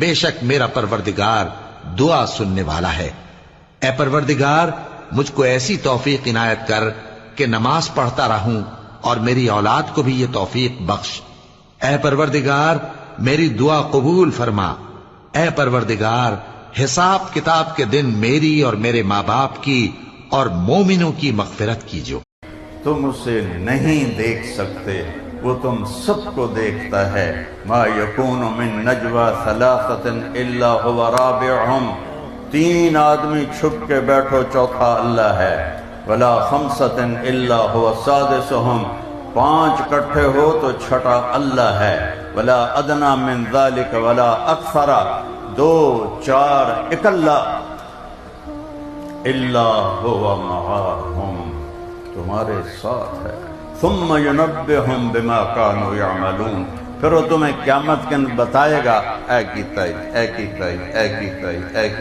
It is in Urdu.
بے شک میرا پروردگار دعا سننے والا ہے۔ اے پروردگار مجھ کو ایسی توفیق عنایت کر کہ نماز پڑھتا رہوں اور میری اولاد کو بھی یہ توفیق بخش۔ اے پروردگار میری دعا قبول فرما۔ اے پروردگار حساب کتاب کے دن میری اور میرے ماں باپ کی اور مومنوں کی مغفرت کیجو۔ تم اسے نہیں دیکھ سکتے، وہ تم سب کو دیکھتا ہے۔ ما یکون من نجوى ثلاثة الا هو رابعهم، 3 آدمی چھپ کے بیٹھو چوتھا اللہ ہے۔ ولا خمسة الا هو سادسهم، 5 اکٹھے ہو تو چھٹا اللہ ہے۔ ولا ادنى من ذلك ولا اکثر، 2 4 اکلا، الا هو معهم، تمہارے ساتھ ہے۔ ثم ينبئهم بما كانوا يعملون، پھر وہ تمہیں قیامت کے دن بتائے گا اے کی تائی، اے کی تائی، اے کی تائی، اے کی